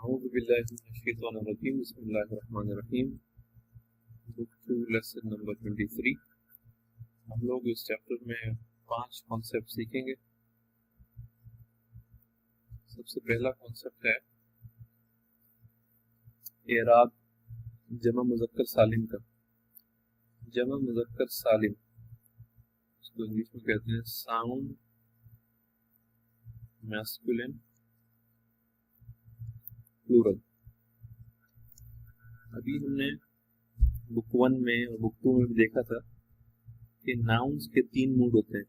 अऊज़ु बिल्लाहि मिनश्शैतानिर रजीम बिस्मिल्लाहिर रहमानिर रहीम। Book 2 lesson number 23। हम लोग इस चैप्टर में 5 कॉन्सेप्ट सीखेंगे। सबसे पहला कॉन्सेप्ट है एराब जमा मुज़क्कर सालिम का। जमा मुज़क्कर सालिम, इसको इंग्लिश में कहते हैं साउंड मैस्कुलिन प्लूरल। अभी हमने बुक 1 में और बुक 2 में भी देखा था कि नाउन्स के 3 मूड होते हैं,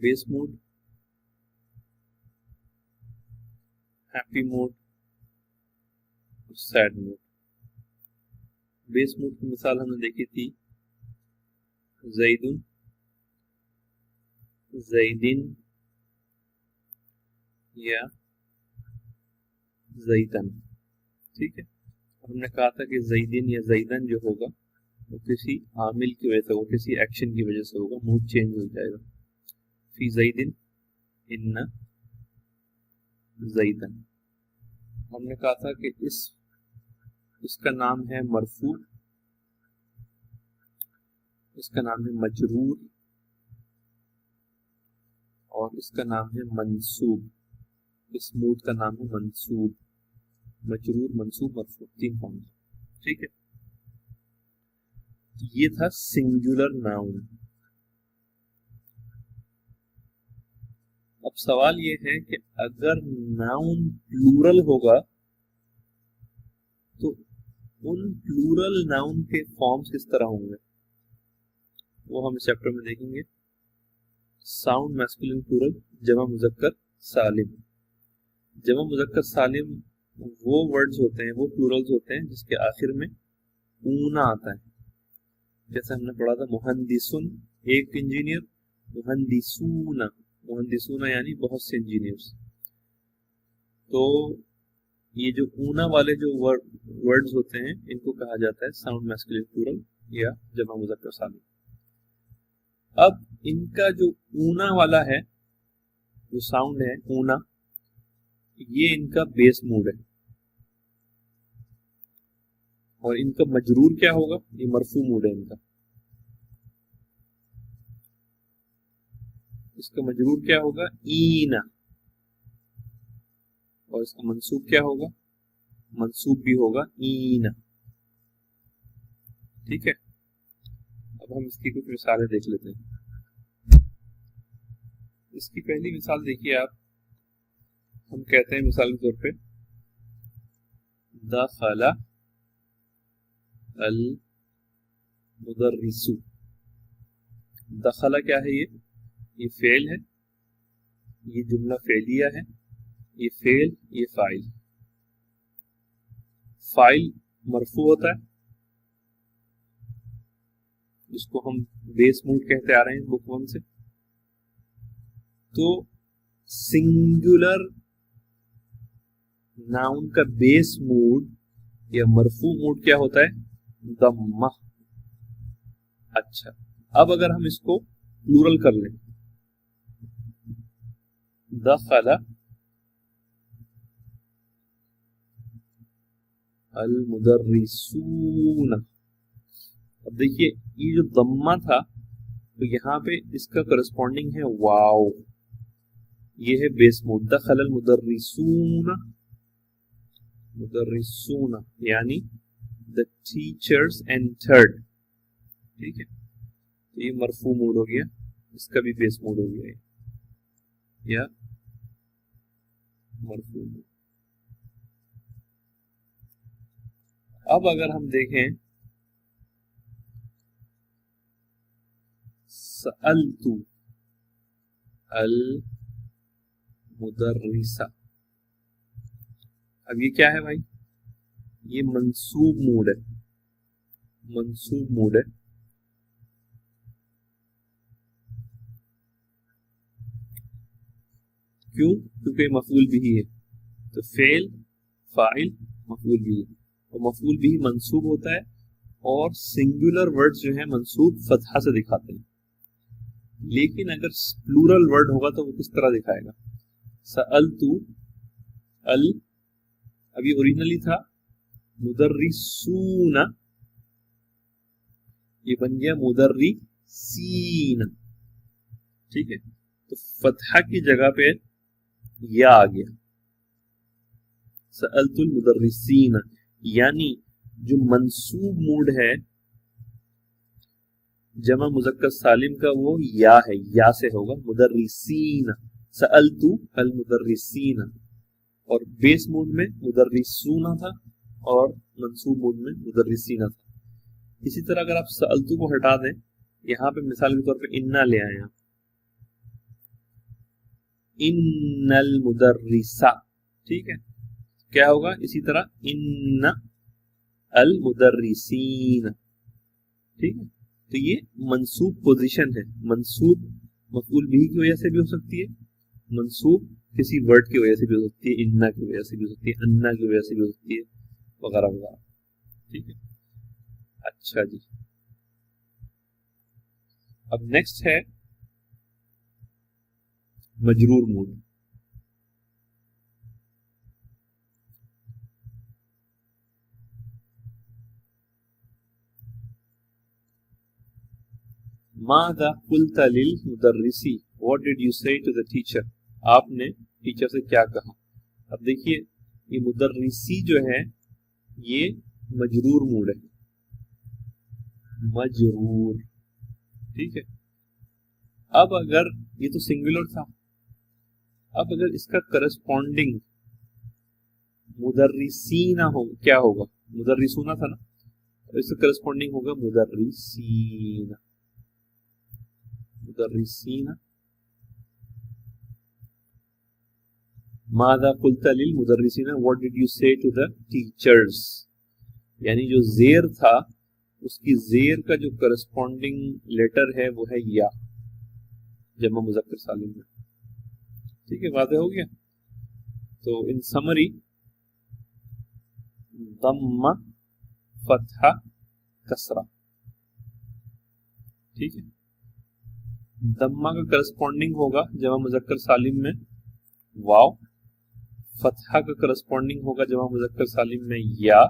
बेस मूड, हैप्पी मूड और सैड मूड। बेस मूड की मिसाल हमने देखी थी ज़ैदुन, ज़ैदिन या ज़ैदन। ठीक है, हमने कहा था कि ज़ैदिन या ज़ैदन जो होगा वो किसी आमिल की वजह से, वो किसी एक्शन की वजह से होगा, मूड चेंज हो जाएगा। फी ज़ैदिन, इन्ना ज़ैदन। हमने कहा था कि इसका नाम है मरफू, इसका नाम है मजरूर और इसका नाम है मंसूब। इस मूड का नाम है मंसूब। मजरूर, मंसूब, मरफू, 3 फॉर्म। ठीक है, ये था सिंगुलर नाउन। अब सवाल ये है कि अगर नाउन प्लूरल होगा तो उन प्लूरल नाउन के फॉर्म्स किस तरह होंगे, वो हम इस चैप्टर में देखेंगे। साउंड मैस्कुलिन प्लूरल, जमा मुज़क्कर सालिम। जमा मुज़क्कर सालिम वो वर्ड्स होते हैं, वो प्लूरल्स होते हैं जिसके आखिर में ऊना आता है। जैसे हमने पढ़ा था मुहंदिसुन एक इंजीनियर, मुहंदिसूना, मुहंदिसूना यानी बहुत से इंजीनियर्स। तो ये जो ऊना वाले जो वर्ड्स होते हैं इनको कहा जाता है साउंड मैस्कुलिन प्लूरल या जमा मुज़क्कर सालिम। अब इनका जो ऊना वाला है, जो साउंड है ऊना, ये इनका बेस मूड है। और इनका मजरूर क्या होगा, ये मरफू मूड है इनका। इसका मजरूर क्या होगा, ईना। और इसका मंसूब क्या होगा, मंसूब भी होगा ईना। ठीक है, अब हम इसकी कुछ मिसालें देख लेते हैं। इसकी पहली मिसाल देखिए आप। हम कहते हैं मिसाल के तौर पे दखला अल मुदर्रिसु। दखला क्या है, ये फेल है, ये जुमला फेलिया है, ये फेल, ये फाइल। फाइल मरफू होता है, जिसको हम बेस मूड कहते आ रहे हैं बुक 1 से। तो सिंगुलर नाउन का बेस मूड या मरफू मूड क्या होता है, दम्मा। अच्छा, अब अगर हम इसको प्लूरल कर लें, दखला अल मुदर्रिसूना। अब देखिए ये जो दम्मा था तो यहाँ पे इसका करस्पॉन्डिंग है वाव, ये है बेस मूड। दखल अल मुदर्रिसूना, मुदर्रिसूना यानी द टीचर्स एंटर्ड। ठीक है, तो ये मरफू मूड हो गया, इसका भी बेस मूड हो गया या मरफू मूड। अब अगर हम देखें सअलतु अल मुदर्रिसा। अब ये क्या है भाई, ये मंसूब मूड है, मंसूब मूड है। क्यों, क्योंकि मफूल भी है। तो फेल, फाइल, मफूल भी है। और मफूल भी मंसूब होता है, और सिंगुलर वर्ड्स जो है मंसूब फतहा से दिखाते हैं। लेकिन अगर प्लूरल वर्ड होगा तो वो किस तरह दिखाएगा, सअलतु अल, अभी ओरिजिनली था मुदर्रिसूना, ये बन गया मुदर्रिसीना। ठीक है, तो फतहा की जगह पे या आ गया, सअलतुल मुदर्रिसीना, यानी जो मंसूब मूड है जमा मुजक्कर सालिम का वो या है, या से होगा मुदर्रिसीना, सअलतु अल मुदर्रिसीना। और बेस मूड में मुदर्रिसूना था और मंसूब मूड में मुदर्रिसीना था। इसी तरह अगर आप सअलतु को हटा दें, यहाँ पे मिसाल के तौर पे इन्ना ले आए आप, इन्नल मुदर्रिसा, ठीक है, क्या होगा इसी तरह इन्ना अल मुदर्रिसीन। ठीक है, तो ये मंसूब पोजीशन है, मंसूब मफूल बिही की वजह से भी हो सकती है, मंसूब किसी वर्ड की वजह से भी हो सकती है, इन्ना की वजह से भी हो सकती है, अन्ना की वजह से भी हो सकती है, वगैरह वगैरह। ठीक है, अच्छा जी, अब नेक्स्ट है मजरूर मूड। मादा कुल्ता लिल मुदर्रिसी, व्हाट डिड यू से टू द टीचर, आपने टीचर से क्या कहा। अब देखिए ये मुदर्रिसी जो है ये मजरूर मूड है, मजरूर। ठीक है, अब अगर ये तो सिंगुलर था, अब अगर इसका करस्पॉन्डिंग मुदर्रिसीना हो, क्या होगा, मुदर्रिसूना था ना, तो इसका करस्पॉन्डिंग होगा मुदर्रिसीना, मुदर्रिसीना। मादा कुल्ता लिल मुदर्रिसीना, व्हाट डिड यू से टू द टीचर्स, यानी जो जेर था उसकी जेर का जो करस्पॉन्डिंग लेटर है वो है या, जमा मुजक्कर सालिम में। ठीक है, वाज़ेह हो गया। तो इन समरी दम्मा, फतहा, कसरा। ठीक है, दम्मा का करस्पॉन्डिंग होगा जमा मुजक्कर सालिम में वाव, फतहा का करस्पॉन्डिंग होगा जमा मुजक्कर सालिम में या,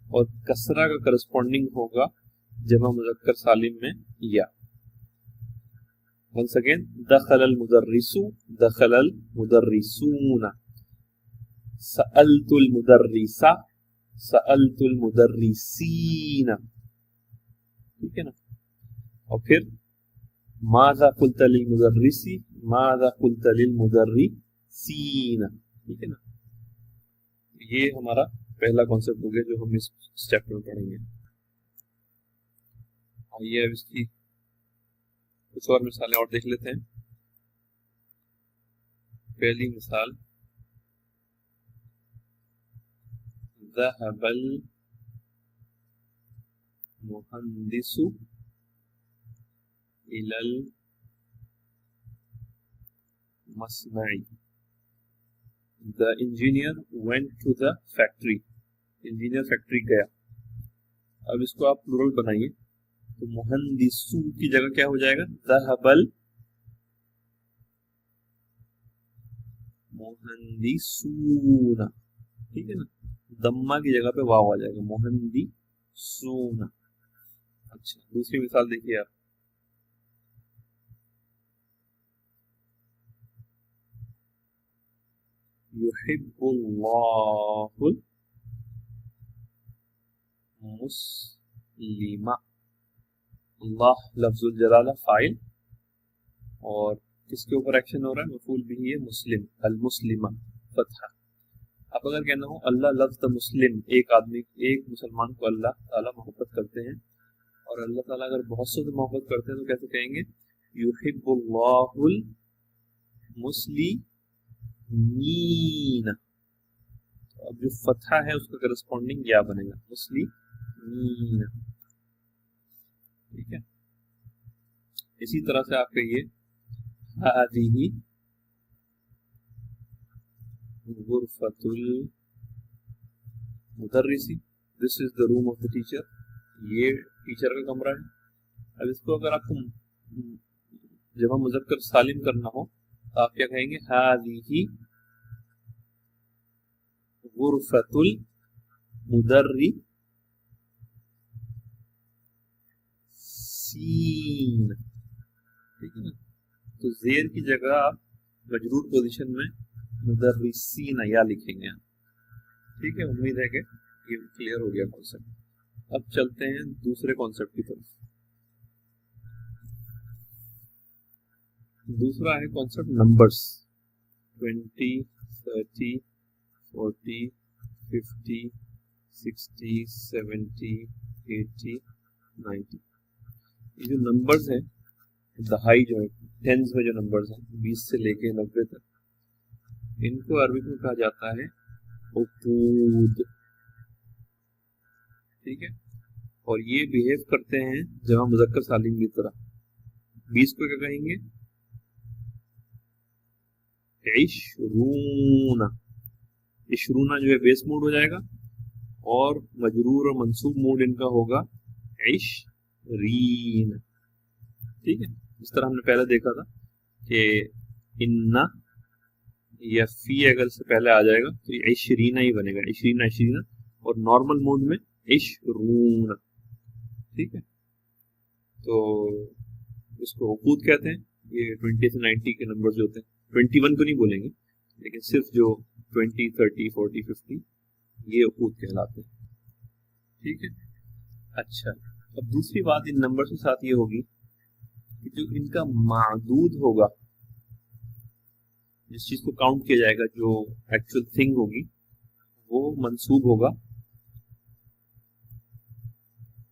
और कसरा का करस्पॉन्डिंग होगा जमा मुजक्कर सालिम में या। वंस अगेन, दखलल मुदर्रिसु, दखलल मुदर्रिसूना, सअलतुल मुदर्रिसा, सअलतुल मुदर्रिसीना। ठीक है ना, और फिर माज़ा कुल्ता लिल मुदर्रिसी, माज़ा कुल्ता लिल मुदर्रिसीना। ठीक है ना, ये हमारा पहला कॉन्सेप्ट हो गया जो हम इस चैप्टर में पढ़ेंगे। आइए अब इसकी कुछ और मिसालें और देख लेते हैं। पहली मिसाल, ज़हबल मुहंदिसु इलल मसनई, the engineer went to the factory, engineer factory गया। अब इसको आप प्लूरल बनाइए, तो मुहंदिसु की जगह क्या हो जाएगा, ज़हबल मुहंदिसूना। ठीक है ना, दम्मा की जगह पे वाव आ जाएगा, मुहंदिसूना। अच्छा, दूसरी मिसाल देखिए आप, युहिब्बुल्लाहुल मुस्लिमा, अल्लाह लफ्जुल जलाला फाइल, और किसके ऊपर एक्शन हो रहा है, मफूल बिही है मुस्लिम, अल मुस्लिमा, फतहा। अब अगर कहना हो अल्लाह लफ्ज द मुस्लिम, एक आदमी, एक मुसलमान को अल्लाह ताला मोहब्बत करते हैं, और अल्लाह ताला अगर बहुत से मोहब्बत करते हैं तो कैसे कहेंगे, युहिब्बुल्लाहुल मुस्लिमीन। तो अब जो फतहा है उसका करस्पॉन्डिंग या बनेगा, मुस्लिमीन। ठीक है, इसी तरह से आप कहिए हादिही गुरफतुल मुदर्रिसी, this is the room of the teacher, ये टीचर का कमरा है। अब इसको अगर आपको जमा मुजक्कर सालिम करना हो, आप क्या कहेंगे, हादिही गुरफतुल मुदर्रिसीन। ठीक है ना, तो जेर की जगह आप मजरूर पोजीशन में मुदर्रिसीन या लिखेंगे। ठीक है, उम्मीद है कि ये क्लियर हो गया कॉन्सेप्ट। अब चलते हैं दूसरे कॉन्सेप्ट की तरफ। दूसरा है कॉन्सेप्ट नंबर्स। 20, 30, 40, 50, 60, 70, 80, 90। ये जो नंबर्स हैं, दहाई जो है, टेंस में जो नंबर्स हैं 20 से लेके 90 तक, इनको अरबी में कहा जाता है उकूद। ठीक है, और ये बिहेव करते हैं जमा मुजक्कर सालिम की तरह। 20 को क्या कहेंगे, इशरूना। इशरूना जो है बेस मूड हो जाएगा, और मजरूर और मंसूब मूड इनका होगा इशरीन। ठीक है, जिस तरह हमने पहले देखा था कि इन्ना या फी अगर से पहले आ जाएगा तो ये इशरीना ही बनेगा, इशरीना इशरीना, और नॉर्मल मूड में इशरून। ठीक है, तो इसको उकूद कहते हैं। ये 20 से 90 के नंबर जो होते हैं, 21 को नहीं बोलेंगे, लेकिन सिर्फ जो 20, 30, 40, 50 ये उकूद कहलाते हैं। ठीक है, अच्छा, अब दूसरी बात इन नंबर के साथ ये होगी कि जो इनका मादूद होगा, जिस चीज को काउंट किया जाएगा, जो एक्चुअल थिंग होगी, वो मंसूब होगा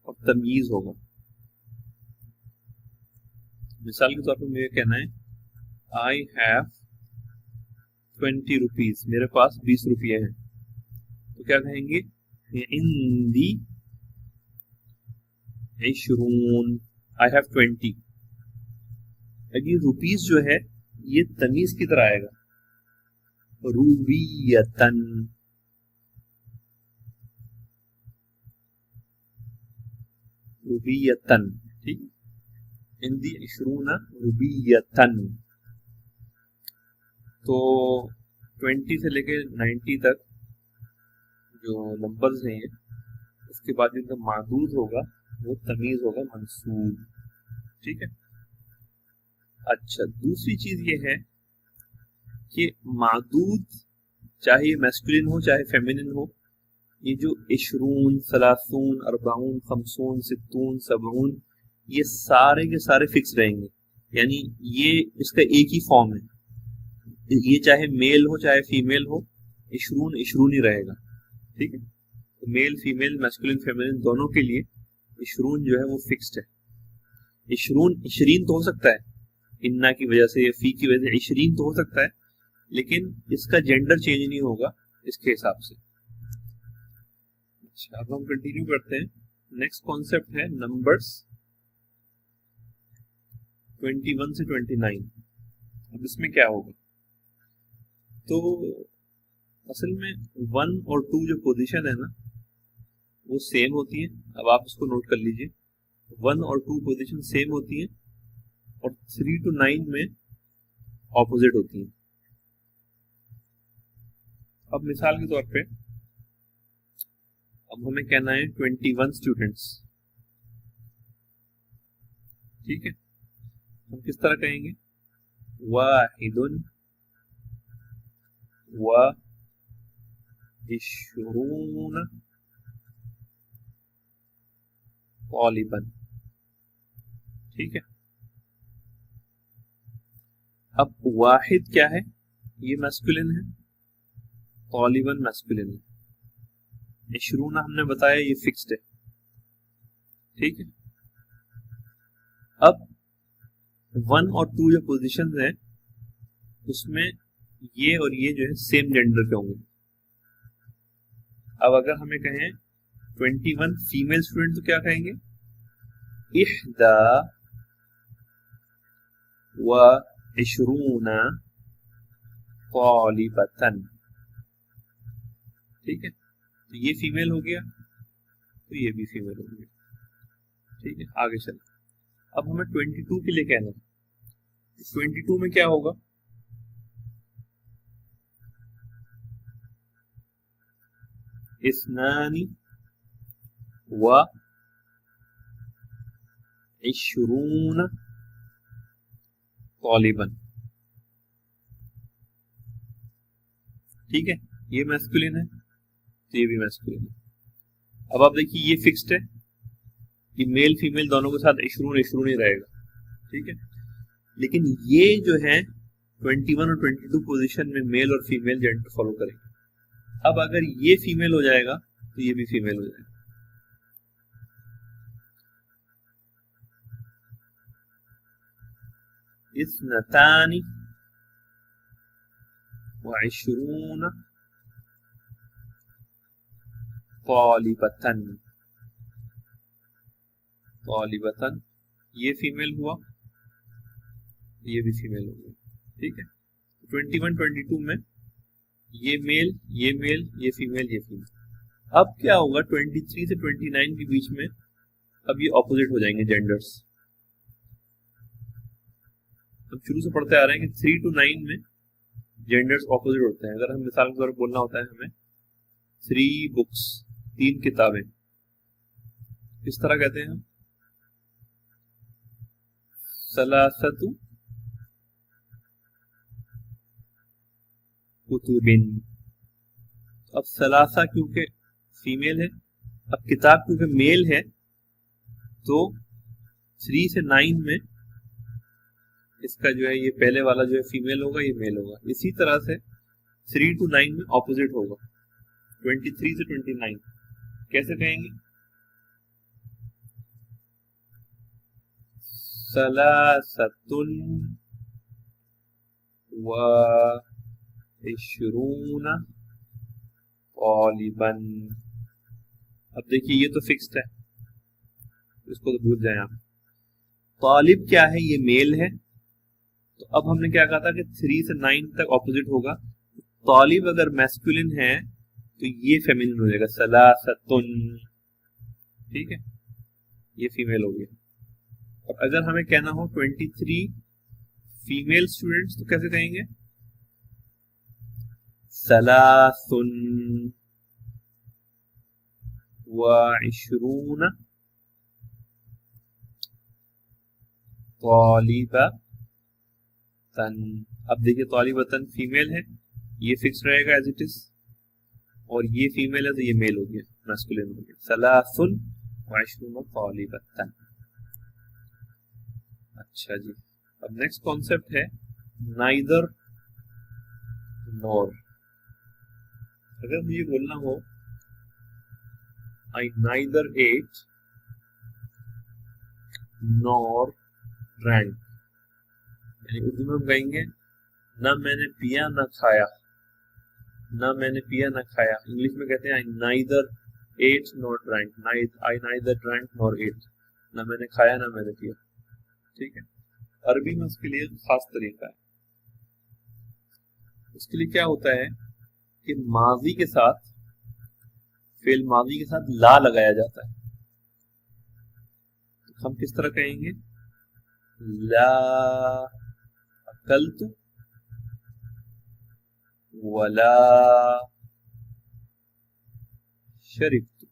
और तमीज होगा। मिसाल के तौर पर मुझे कहना है आई हैव 20 रुपीज, मेरे पास 20 रुपये हैं, तो क्या कहेंगे, इंदी इशरून, आई हैव 20। अगर रुपीज जो है ये तमीज की तरह आएगा, रूबियतन। रूबियतन, ठीक, इंदी इशरूना रूबियतन। तो 20 से लेके 90 तक जो नंबर्स हैं ये, उसके बाद इनका मादूद होगा वो तमीज होगा मंसूब। ठीक है, अच्छा, दूसरी चीज ये है कि मादूद चाहे मैस्कुलिन हो चाहे फेमिनिन हो, ये जो इशरून, सलासून, अरबाउन, खमसून, सित्तून, सबून, ये सारे के सारे फिक्स रहेंगे। यानी ये इसका एक ही फॉर्म है, ये चाहे मेल हो चाहे फीमेल हो, इशरून इशरून ही रहेगा। ठीक है, तो मेल, फीमेल, मैस्कुलिन, फेमिनिन दोनों के लिए इशरून जो है वो फिक्स्ड है। इशरून इशरीन तो हो सकता है, इन्ना की वजह से या फी की वजह से इशरीन तो हो सकता है, लेकिन इसका जेंडर चेंज नहीं होगा इसके हिसाब से। अच्छा, अब हम कंटिन्यू करते हैं। नेक्स्ट कॉन्सेप्ट है नंबर्स 21 से 29। अब इसमें क्या होगा, तो असल में 1 और 2 जो पोजीशन है ना वो सेम होती है। अब आप इसको नोट कर लीजिए, 1 और 2 पोजीशन सेम होती है, और 3 to 9 में ऑपोजिट होती है। अब मिसाल के तौर पे अब हमें कहना है 21 स्टूडेंट्स। ठीक है, हम किस तरह कहेंगे, वाहिदुन व इशरून तालिबन। ठीक है, अब वाहिद क्या है, ये मैस्कुलिन है, तालिबन मैस्कुलिन है, इशरून हमने बताया ये फिक्स्ड है। ठीक है, अब 1 और 2 जो पोजीशन है उसमें ये और ये जो है सेम जेंडर के होंगे। अब अगर हमें कहें 21 फीमेल स्टूडेंट तो क्या कहेंगे, इहदा व इशरूना तालिबतन। ठीक है, तो ये फीमेल हो गया, तो ये भी फीमेल हो गया। ठीक है, आगे चल। अब हमें 22 के लिए कहना है, 22 में क्या होगा, इस्नानी व इश्रून तालिबन। ठीक है, ये मैस्कुलिन है तो ये भी मैस्कुलिन है। अब आप देखिए ये फिक्स्ड है, ये मेल फीमेल दोनों के साथ इश्रून इश्रून ही रहेगा। ठीक है, लेकिन ये जो है 21 और 22 पोजीशन में मेल और फीमेल जेंडर फॉलो करेंगे। अब अगर ये फीमेल हो जाएगा तो ये भी फीमेल हो जाएगा। इस्नतानी व इश्रून तालिबतन। तालिबतन ये फीमेल हुआ, ये भी फीमेल हो गई। ठीक है, 21 22 में ये मेल ये मेल ये फीमेल ये फीमेल। अब क्या होगा 23 से 29 के बीच में, अब ये ऑपोजिट हो जाएंगे जेंडर्स। हम शुरू से पढ़ते आ रहे हैं कि 3 to 9 में जेंडर्स ऑपोजिट होते हैं। अगर हम मिसाल के तौर पर बोलना होता है हमें 3 बुक्स 3 किताबें, किस तरह कहते हैं हम? सलासतु कुतुबिन। अब सलासा क्योंकि फीमेल है, अब किताब क्योंकि मेल है, तो 3 से 9 में इसका जो है ये पहले वाला जो है फीमेल होगा, ये मेल होगा। इसी तरह से 3 to 9 में ऑपोजिट होगा, 23 से 29। कैसे कहेंगे? सलासतुन व इश्रून तालिबन। अब देखिए ये तो फिक्स्ड है, इसको तो भूल जाए आप। तालिब क्या है? ये मेल है, तो अब हमने क्या कहा था कि 3 से 9 तक ऑपोजिट होगा। तालिब अगर मैस्कुलिन है तो ये फेमिनिन हो जाएगा, सलासतुन। ठीक है, ये फीमेल हो गया। और अगर हमें कहना हो 23 फीमेल स्टूडेंट्स तो कैसे कहेंगे? सलासुन व इश्रून तालिबतन। अब देखिए तालिबतन फीमेल है, ये फिक्स रहेगा एज इट इज, और ये फीमेल है तो ये मेल हो गया, मैस्कुलिन हो गया। सलासुन व इश्रून तालिबतन। अच्छा जी, अब नेक्स्ट कॉन्सेप्ट है नाइदर नॉर। अगर मुझे बोलना हो आई नाइदर एट नॉर ड्रैंक, यानी उर्दू में हम कहेंगे ना मैंने पिया ना खाया, ना मैंने पिया ना खाया। इंग्लिश में कहते हैं आई नाइदर एट नॉर ड्रैंक, आई नाइदर ड्रैंक नॉर एट, ना मैंने खाया ना मैंने पिया। ठीक है, अरबी में उसके लिए खास तरीका है। उसके लिए क्या होता है कि माजी के साथ, फेल माजी के साथ ला लगाया जाता है। तो हम किस तरह कहेंगे? ला अकलतु वला शरिबतु।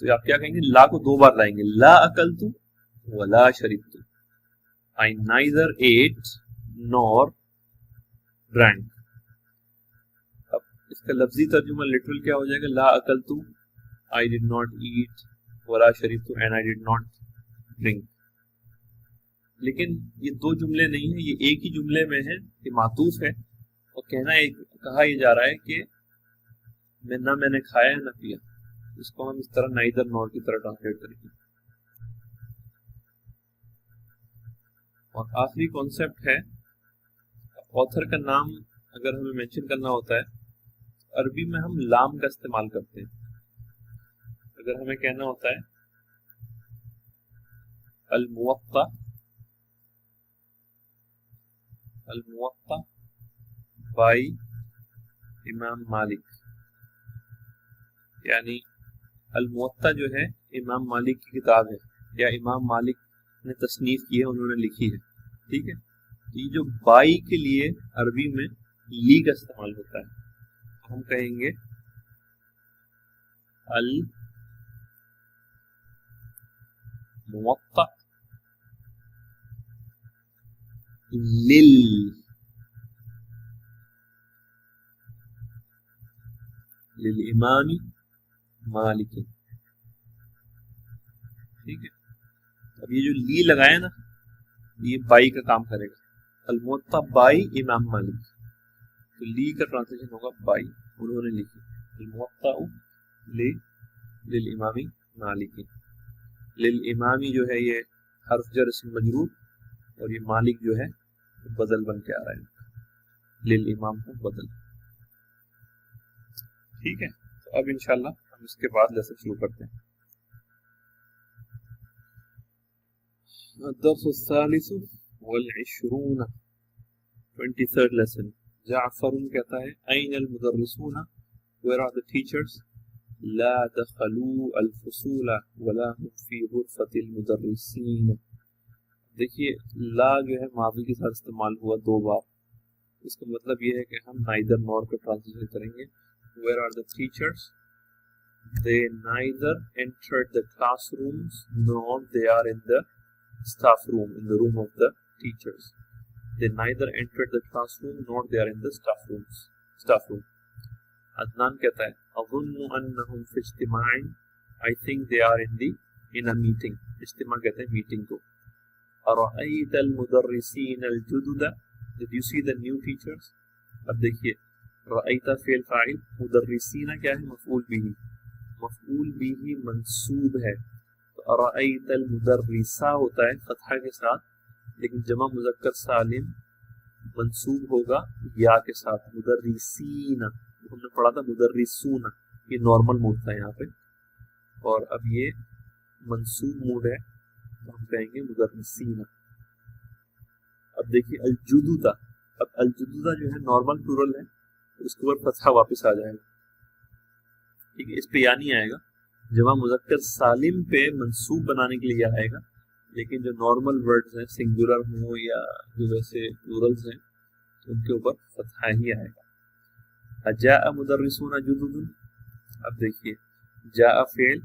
तो आप क्या कहेंगे? ला को 2 बार लाएंगे, ला अकलतु वला शरिबतु। आई नाइदर एट नॉर ड्रैंक। अब इसका लफ्जी तर्जुमा लिटरल क्या हो जाएगा? ला अकलतु आई डिड नॉट ईट, वला शरिबतु and I did not drink. लेकिन ये 2 जुमले नहीं है, ये एक ही जुमले में है, ये मातूफ है, और कहा ये जा रहा है कि ना मैंने खाया ना पिया। इसको हम इस तरह नाइदर नॉर की तरह ट्रांसलेट करेंगे। और आखिरी कॉन्सेप्ट है, ऑथर का नाम अगर हमें मेंशन करना होता है, अरबी में हम लाम का इस्तेमाल करते हैं। अगर हमें कहना होता है अल मुवत्ता बाई इमाम मालिक, यानी अल मुवत्ता जो है इमाम मालिक की किताब है, या इमाम मालिक ने तसनीफ की है, उन्होंने लिखी है। ठीक है, ये जो बाई के लिए अरबी में ली का इस्तेमाल होता है, हम कहेंगे अल मुवत्ता लिल लिल इमामी मालिक। ठीक है, अब ये जो ली लगाया ना, ये बाई का काम करेगा। अल मुवत्ता बाई इमाम मालिक, तो ली का ट्रांसलेशन होगा बाई, उन्होंने लिखी। अल मुवत्ता लिल इमामी मालिक। लिल इमामी जो है ये हर्फ जर इसम मजरूर, और ये मालिक जो है बदल बन के आ रहा है, लिल इमाम का बदल। ठीक है, तो अब इंशाल्लाह हम इसके बाद लेसन शुरू करते हैं। दर्स वल 23rd लेसन। जाफरुन कहता है ऐन अल मुदर्रिसूना, वेयर आर द टीचर्स? ला दखलू अल फुसूला वला हुम फी गुरफतिल मुदर्रिसीन। देखिए ला जो है मादी के साथ इस्तेमाल हुआ 2 बार, इसका मतलब ये है कि हम नाइदर नॉर का ट्रांसलेशन करेंगे। Where are the teachers? They neither entered the classrooms nor they are in the staff room, in the room of the teachers. They neither entered the classroom nor they are in the staff room. Adnan कहता है अज़ुन्नु अन्नहुम फी इज्तिमाइन, I think they are in a meeting। इज्तिमा कहते हैं meeting को। अरअयत अल मुदर्रिसीन अल जुदुदा, did you see the new teachers? अब देखिए रअयता fill file, मुदर्रिसीना क्या है? मफ़ऊल बिही मंसूब है। रअयतल मुदर्रिसा होता है फतहा के साथ, लेकिन जमा मुज़क्कर सालिम मंसूब होगा या के साथ। मुदर्रिसीना हमने पढ़ा था मुदर्रिसूना, ये नॉर्मल मूड था यहाँ पे, और अब ये मंसूब मूड है तो हम कहेंगे मुदर्रिसीना। अब देखिए अलजुदुदा, अब अलजुदुदा जो है नॉर्मल प्लूरल है, उसके ऊपर फतहा वापस आ जाएगा। ठीक है, इस पे या नहीं आएगा, जमा मुज़क्कर सालिम पे मंसूब बनाने के लिए आएगा, लेकिन जो नॉर्मल वर्ड्स हैं सिंगुलर हो या जो वैसे प्लूरल्स हैं उनके ऊपर फतहा ही आएगा। अजाअ मुदर्रिसूना जुदुदुन, अब देखिए जाअ फ़िल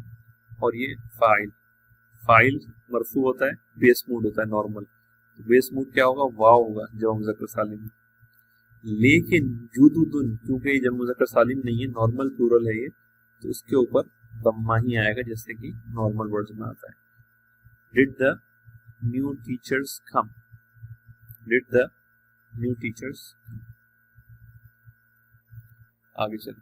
और ये फ़ाइल मरफू होता है, बेस मूड होता है नॉर्मल, बेस मूड क्या होगा? वाव होगा जमा मुज़क्कर सालिम में। लेकिन जुदुदुन क्योंकि ये जमा मुज़क्कर सालिम नहीं है, नॉर्मल प्लूरल है ये, तो उसके ऊपर दम्मा ही आएगा जैसे कि नॉर्मल वर्ड्स में आता है। Did the new teachers come, did the new teachers. आगे चलें।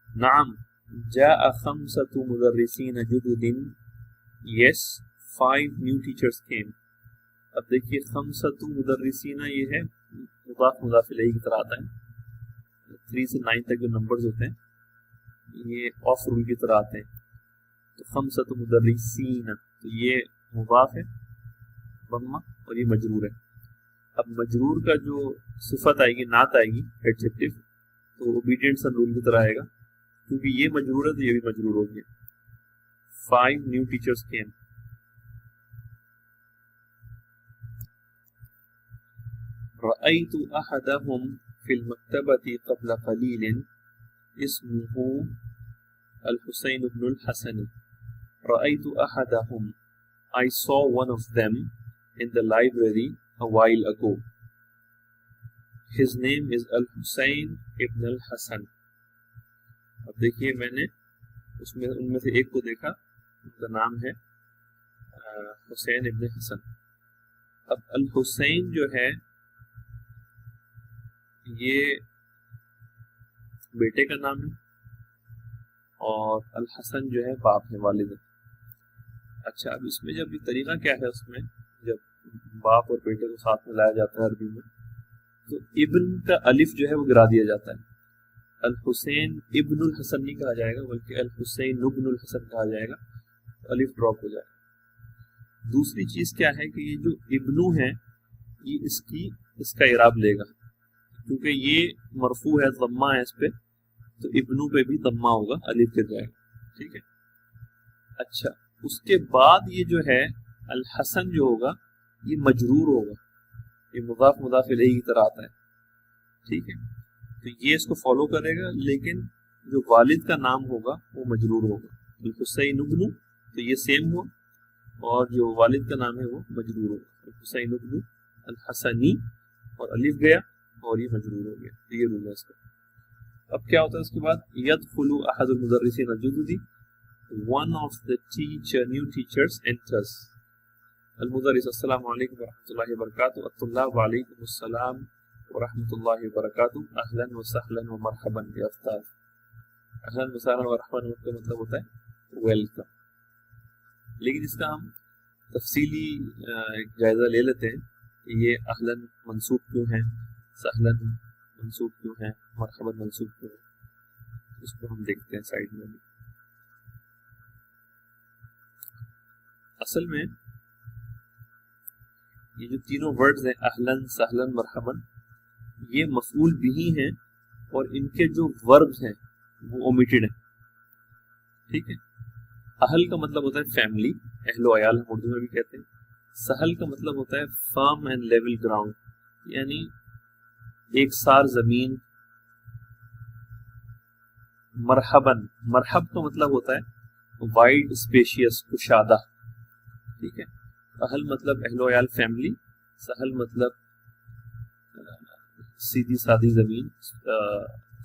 नाम जाअ खम्सतु मुदर्रिसीन जुदुदिन, यस 5 न्यू टीचर्स केम। अब देखिए खम्सतु मुदर्रिसीना ये है मुदाफ मुदाफ इलैहि की तरह आता है। 3 से 9 तक जो नंबर्स होते हैं ये ऑफ रूल की तरह आते हैं। तो खम्सतु मुदर्रिसीना, तो ये मुदाफ है बम्मा और ये मजरूर है। अब मजरूर का जो सिफत आएगी, नात आएगी, एडजेक्टिव, तो ओबीडियंट सन रूल की तरह आएगा, क्योंकि ये मजरूर है तो ये भी मजरूर हो गया। 5 न्यू टीचर्स केम। रअयतु अहदहुम फिल मक्तबती क़ब्ल क़लीलिन इस्मुहु अल हुसैन इब्नुल हसन। रअयतु अहदहुम, I saw one of them in the library a while ago. His name is Al Hussein ibn al Hasan. अब देखिए मैंने उसमें उनमें से एक को देखा, उनका नाम है हुसैन इब्न हसन। अब अल हुसैन जो है ये बेटे का नाम है और अल हसन जो है बाप है, वालिद है। अच्छा, अब इसमें जब ये तरीका क्या है, उसमें जब बाप और बेटे को साथ में लाया जाता है अरबी में, तो इब्न का अलिफ जो है वो गिरा दिया जाता है। अल हुसैन इब्नुल हसन नहीं कहा जाएगा, बल्कि अल हुसैन इब्नुल हसन कहा जाएगा, तो अलिफ ड्रॉप हो जाएगा। दूसरी चीज क्या है कि ये जो इब्नु है ये इसका इराब लेगा, क्योंकि ये मरफू है, दम्मा है इस पे, तो इब्नु पे भी दम्मा होगा, अलिफ गिर जाएगा। ठीक है। अच्छा, उसके बाद ये जो है अल हसन जो होगा ये मजरूर होगा, ये मुदाफ मुदाफ इलैहि की तरह आता है, ठीक है। तो ये इसको फॉलो करेगा, लेकिन जो वालिद का नाम होगा वो मजरूर होगा। हुसैन इब्नु, तो ये सेम हुआ, और जो वालिद का नाम है वो मजरूर होगा। हुसैन इब्नु अल हसनी, और अलिफ गया और ये मजरूर हो गया। तो ये रूल है इसका। अब क्या होता है उसके बाद, यदखुलु अहदुल मुदर्रिसीन अल-जुदुदी, one of the new teachers enters। अल मुदर्रिस अस्सलामु अलैकुम व रहमतुल्लाहि व बरकातुहू, अत-तुल्लाब व अलैकुमुस्सलाम व रहमतुल्लाहि व बरकातुहू, अहलन व सहलन व मरहबन या उस्ताद। अहलन व सहलन व मरहबन का मतलब होता है वेलकम। लेकिन इसका हम तफसीली एक जायजा ले लेते हैं कि ये अहलन मंसूब क्यों है, सहलन मंसूब क्यों है, मरहबन मंसूब क्यों है। इसको हम देखते हैं साइड में भी। असल में ये जो तीनों वर्ड्स हैं, अहलन सहलन मरहबन, ये मफूल बिही हैं, और इनके जो वर्ब्स हैं वो ओमिटेड हैं, ठीक है। अहल का मतलब होता है फैमिली, अहलो अयाल हम उर्दू में भी कहते हैं। सहल का मतलब होता है फर्म एंड लेवल ग्राउंड, यानी एक सार जमीन। मरहबन, मरहब का मतलब होता है वाइड स्पेशियस, कुशादा, ठीक है। अहल मतलब अहलो अयाल फैमिली, सहल मतलब सीधी सादी जमीन,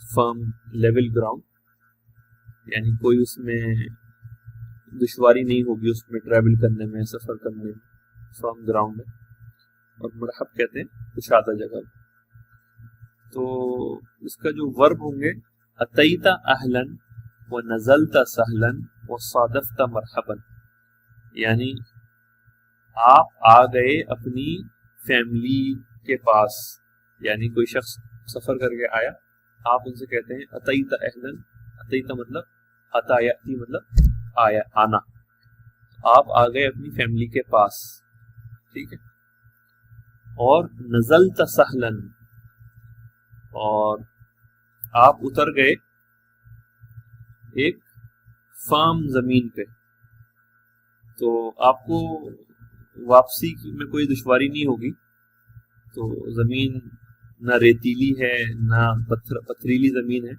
फर्म लेवल ग्राउंड, यानी कोई उसमें दुश्वारी नहीं होगी उसमें ट्रैवल करने में, सफर करने में, फर्म ग्राउंड है। और मरहब कहते हैं कुशादा जगह। तो इसका जो वर्ब होंगे, अतईता अहलन व नजलता सहलन व सादफता मरहबन, यानी आप आ गए अपनी फैमिली के पास, यानी कोई शख्स सफर करके आया, आप उनसे कहते हैं अतईता अहलन। अतईता मतलब अतायाती मतलब आया, आना। आप आ गए अपनी फैमिली के पास, ठीक है। और नजलता सहलन, और आप उतर गए एक फर्म जमीन पे, तो आपको वापसी में कोई दुश्वारी नहीं होगी। तो जमीन ना रेतीली है ना पथरीली जमीन है,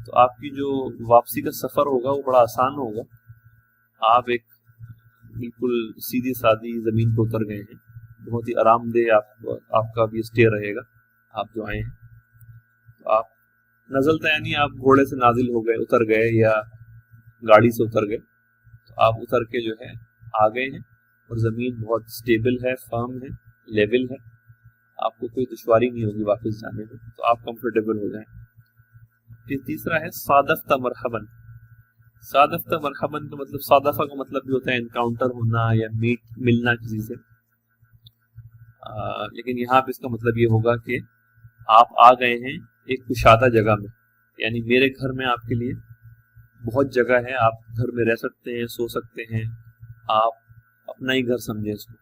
तो आपकी जो वापसी का सफर होगा वो बड़ा आसान होगा। आप एक बिल्कुल सीधी सादी जमीन पर उतर गए हैं, बहुत ही आरामदेह आपका भी स्टे रहेगा। आप जो आए हैं, तो आप नजलता यानी आप घोड़े से नाजिल हो गए, उतर गए, या गाड़ी से उतर गए, तो आप उतर के जो है आ गए हैं, और जमीन बहुत स्टेबल है, फर्म है, लेवल है, आपको कोई दुश्वारी नहीं होगी वापस जाने में, तो आप कंफर्टेबल हो जाएं। फिर तीसरा है सादफता मरहबन। सादफता मरहबन का मतलब, सादफा का मतलब भी होता है एनकाउंटर होना या मिलना किसी से, लेकिन यहाँ पे इसका मतलब ये होगा कि आप आ गए हैं एक कुशादा जगह में, यानी मेरे घर में आपके लिए बहुत जगह है, आप घर में रह सकते हैं, सो सकते हैं, आप अपना ही घर समझे इसको।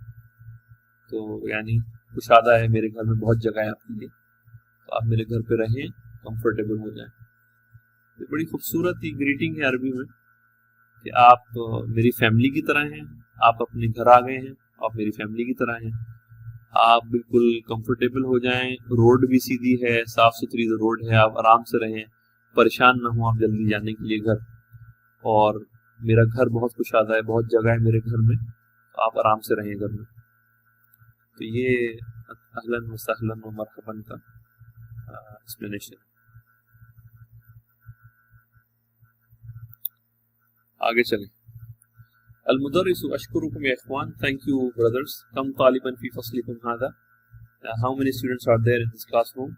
तो यानी कुशादा है, मेरे घर में बहुत जगह है आपके लिए, तो आप मेरे घर पे रहें, कंफर्टेबल हो जाएं। ये बड़ी खूबसूरत ही ग्रीटिंग है अरबी में कि आप मेरी फैमिली की तरह हैं, आप अपने घर आ गए हैं, आप मेरी फैमिली की तरह हैं, आप बिल्कुल कंफर्टेबल हो जाएं। रोड भी सीधी है, साफ सुथरी रोड है, आप आराम से रहें, परेशान ना हो आप जल्दी जाने के लिए घर। और मेरा घर बहुत कुशादा है, बहुत जगह है मेरे घर में, तो आप आराम से रहें घर में। तो ये अहलन व सहलन व मरहबन का एक्सप्लेनेशन। आगे चलें। अल-मुदर्रिसु अशकुरुकुम या इख्वान, थैंक यू ब्रदर्स। कम तालिबन फी फस्लिकुम हादा, how many students are there in this classroom?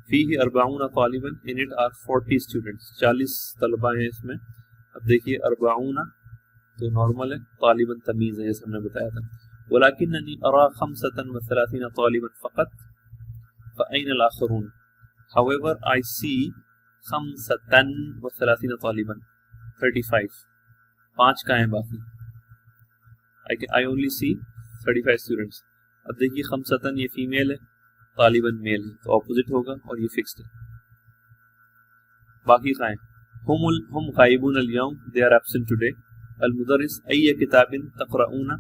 फीही 40 तालिबन, इन इट आर 40 स्टूडेंट्स, 40 तलबा हैं इसमें। अब देखिए 40 तो नॉर्मल है, तालिबन तमीज़ है, जैसे हमने बताया था। वलाकिन्ननी अरा 35 तालिबन फ़क़त फ़अैन अल-आख़रून, हाउएवर आई सी 35 तालिबन, 35, 5 का है बाकी। I only see 35 students. अब देखिए 5 ये फीमेल है, तालिबन मेल है, तो ऑपोजिट होगा, और ये फिक्स्ड है। बाकी का है हम गायबून अल-यौम, दे आर एब्सेंट टुडे। अल-मुदर्रिस अय्य किताबिन तक़रऊना,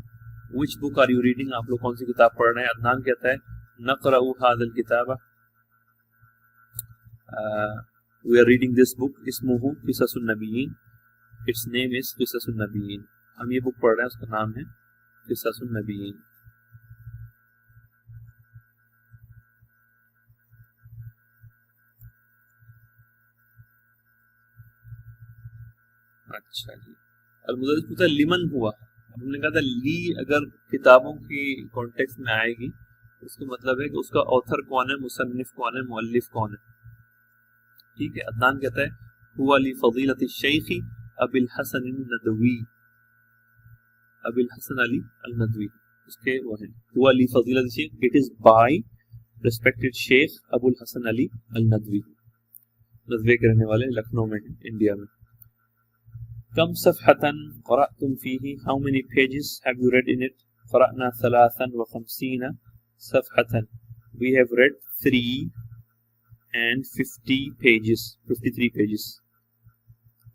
which book are you reading, आप लोग कौन सी किताब पढ़ रहे हैं? अदनान कहता है नक़रअ हाज़ल किताब, we are reading this book, इसमुहु क़िससुन नबिय्यीन, its name is क़िससुन नबिय्यीन, हम ये बुक पढ़ रहे हैं, उसका नाम है क़िससुन नबिय्यीन। अच्छा जी, अलमुदर्रिस पूछा लिमन हुआ, हमने कहा था ली अगर किताबों की कॉन्टेक्स्ट में आएगी उसका मतलब है कि उसका ऑथर कौन है, मुसन्निफ कौन है, मुअल्लिफ कौन है। ठीक है, अदनान कहता है हुआ ली फजीलत शेख अबिल हसन नदवी, अबिल हसन अली अल नदवी उसके वो है, हुआ ली फजीलत शेख, इट इज बाय रिस्पेक्टेड शेख अबुल हसन अली अल नदवी, नदवे के रहने वाले, लखनऊ में है, इंडिया में। कम सफ़हतन क़रअतुम फ़ीही, how many pages have you read in it? क़रअना सलासन व ख़म्सीना सफ़हतन, we have read 3 and 50 pages, 53 pages,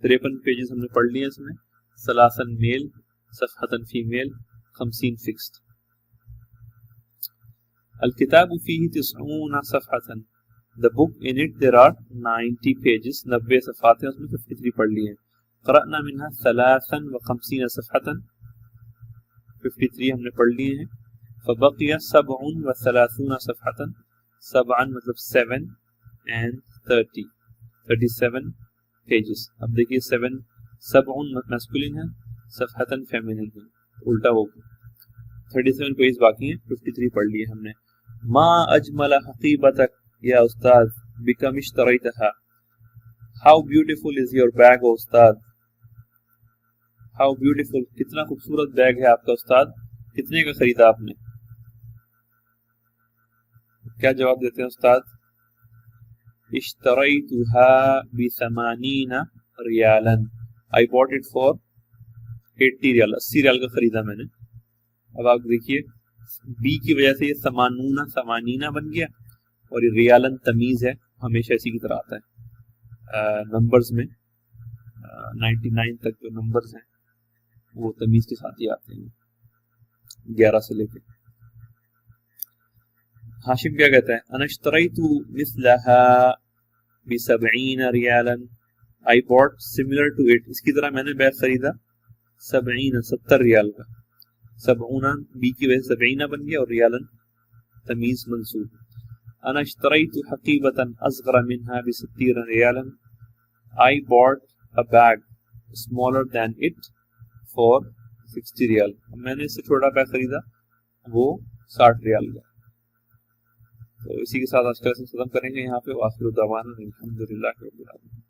53 pages हमने पढ़ लिए इसमें। सलासन मेल, सफ़हतन फीमेल, 50 फिक्स्ड। अल किताबु फ़ीही 90 सफ़हतन, the book in it there are 90 pages, 90 सफ़ात हैं, उसमें 53 पढ़ लिए हैं। क़रअना मिन्हा सलासन व ख़म्सीना सफ़हतन, 53 हमने पढ़ लिए हैं। फ़बक़िया सबउन व सलासूना सफ़हतन, सबअन मतलब 7 and 37 पेजेस। अब देखिए 7 सबउन मैस्कुलिन है, सफ़हतन फेमिनिन है, उल्टा हो गया। 37 पेज बाकी हैं, 53 पढ़ लिए हमने। मा अजमल हक़ीबतक या उस्ताद बिकम इश्तरैतहा, how beautiful is your bag O उस्ताद, हाउ ब्यूटीफुल, कितना खूबसूरत बैग है आपका उस्ताद, कितने का खरीदा आपने? क्या जवाब देते हैं उस्ताद? इश्तरैतुहा बिसमानीना रियालन, I bought it for 80 riyal, 80 riyal का खरीदा मैंने। अब आप देखिए बी की वजह से ये समानूना समानीना बन गया, और ये रियालन तमीज है, हमेशा इसी की तरह आता है नंबर्स में। 99 तक जो नंबर्स हैं वो तमीज के साथ ही आते हैं, 11 से लेके। हाशिम क्या कहता है? अनश्तरैतु मिस्लहा बिसबईन रियालन, I bought similar to it, इसकी तरह मैंने बैग खरीदा 70 रियाल का। सबऊना बी की वजह से 70 बन गया, और रियालन तमीज मंसूब। अनश्तरैतु हकीबतन असग़र मिन्हा बिसित्तीन रियालन, I bought a bag smaller than it for 60 riyal, मैंने इससे छोटा बैग खरीदा, वो 60 रियाल का। तो इसी के साथ आज का लेसन खत्म करेंगे यहाँ पे। वाखिर दावाना अल्हम्दुलिल्लाहि रब्बिल आलमीन।